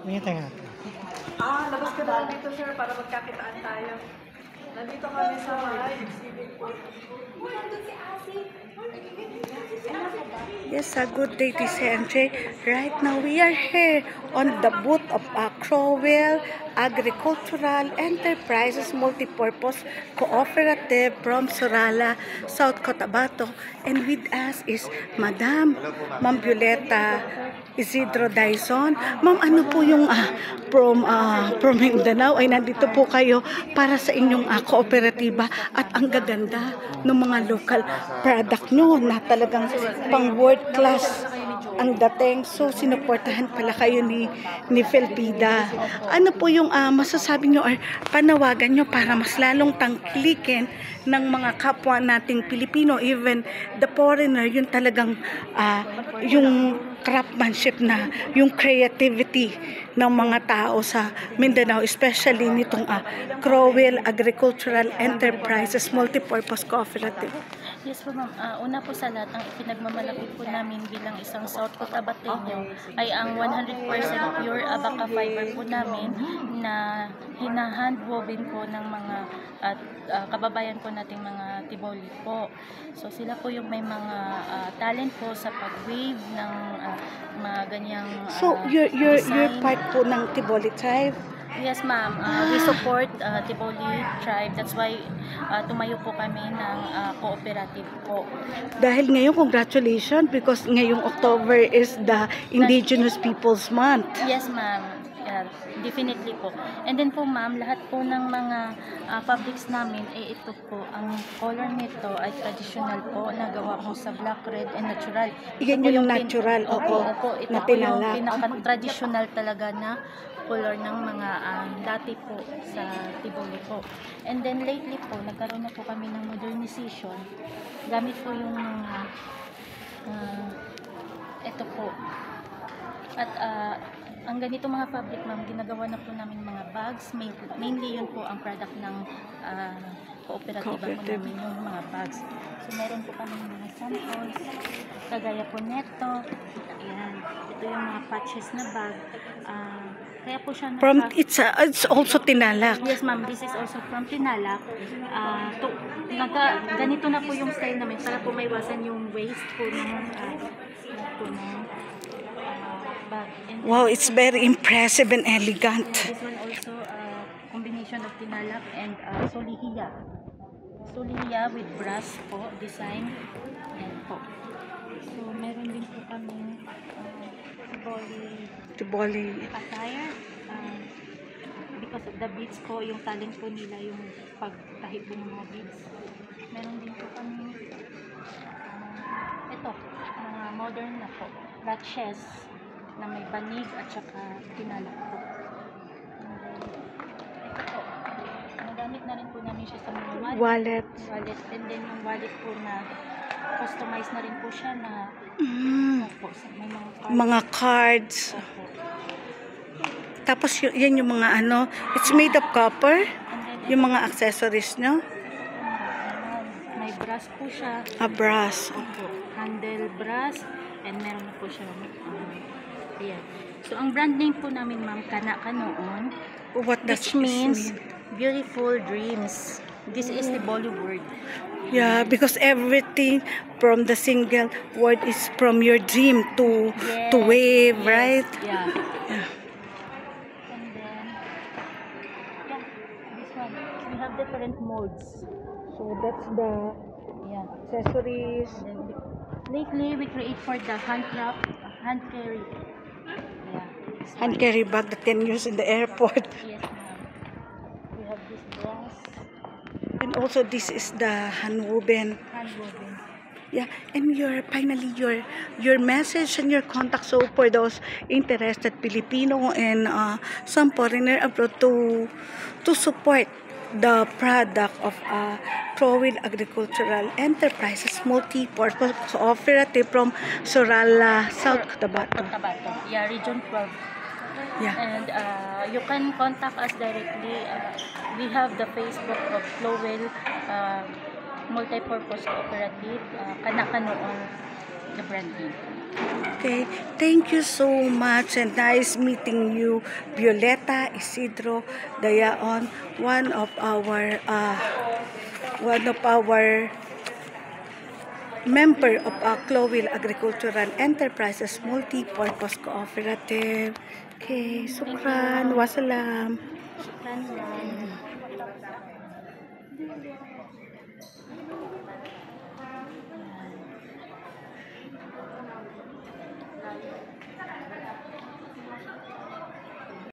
Tingnan nga. Labas ka na dito, sir, para magkakitaan tayo. Nandito kami sa exhibit po. Yes, a good day to CNJ. Right now, we are here on the booth of Crowell Agricultural Enterprises Multipurpose Cooperative from Surala, South Cotabato. And with us is Ma'am Violeta Isidro Dyson. Ma'am, ano po yung from Mindanao ay nandito po kayo para sa inyong kooperatiba at ang gaganda ng mga local product nyo na talagang pang world class ang dating. So, sinuportahan pala kayo ni Felpida. Ano po yung masasabi nyo or panawagan nyo para mas lalong tangkilikin ng mga kapwa nating Pilipino, even the foreigner, yung talagang yung craftsmanship na, yung creativity ng mga tao sa Mindanao, especially nitong Crowell Agricultural Enterprises Multipurpose Cooperative. Yes po ma'am, una po sa lahat, ang pinagmamalaki po namin bilang isang South Cotabateño ay ang 100% pure abaca fiber po namin na hinahandwoven po ng mga kababayan po nating mga Tiboli po. So sila po yung may mga talent po sa pag-weave ng mga ganyang So you're part po ng Tiboli tribe? Yes ma'am, we support Tiboli tribe. That's why tumayo po kami ng cooperative po. Dahil ngayon, congratulations, because ngayong October is the Indigenous Peoples Month. Yes ma'am, yeah, definitely po. And then po ma'am, lahat po ng mga fabrics namin, ito po, ang color nito ay traditional po, nagawa po sa black, red, and natural. Yan yung natural, Opo, ito na po yung tinalak. pinaka-traditional talaga na color ng mga dati po sa Tiboli po. And then lately po, nagkaroon na po kami ng modernization. Gamit po yung mga ito po. At ang ganito mga fabric ma'am, ginagawa na po namin mga bags. Mainly yun po ang product ng kooperatiba po namin, yung mga bags. So meron po kami mga samples, kagaya po neto. Ayan, ito yung mga patches na bag. Kaya po siya It's also tinalak. Yes ma'am, this is also from Tinalak. Ganito na po yung style namin para po maiwasan yung waste po ng bag. Wow, it's very impressive and elegant. This one also combination of Tinalak and Solihiya. Solihiya with brass po, design. Yan po. So meron din po kami Tiboli attire, because of the beads po, yung talent po nila, yung pagtahi po ng mga beads. Meron din po kami ito, mga modern na po, ratches na may banig at saka tinalak po. Ito po, nagamit na rin po namin siya sa mga wallet, and then yung wallet po na customized na rin po siya na po, may mga cards. Opo. Tapos yan yung mga it's made of copper, yung mga accessories nyo. May brass po siya. Brass. Opo. Handle brass, and meron na po siya. Ayan. So ang brand name po namin ma'am, Kana Kanoon, What does which means beautiful dreams. This is the Bollywood. Yeah, because everything from the single word is from your dream to wave, yes, right? Yeah. Yeah. And then, this one. We have different modes. So that's the accessories. And then, lately, we create for the handcraft, hand carry. Yeah. Hand carry bag that can use in the airport. Yes, ma'am. We have this brass. And also this is the handwoven. Handwoven. Yeah, and finally your message and your contact, so for those interested Filipino and some foreigner abroad to support the product of Crowell Agricultural Enterprises Multipurpose Cooperative from Surala, South Cotabato. Yeah, Region 12. Yeah. And you can contact us directly. We have the Facebook of Crowell Multipurpose Cooperative, Kana Kanoon. the brand name. Okay, thank you so much and nice meeting you, Violeta Isidro Dayaon, one of our member of Clowil Agricultural Enterprises Multi-Purpose Cooperative. Okay, sukran, wasalam. Shukran lang.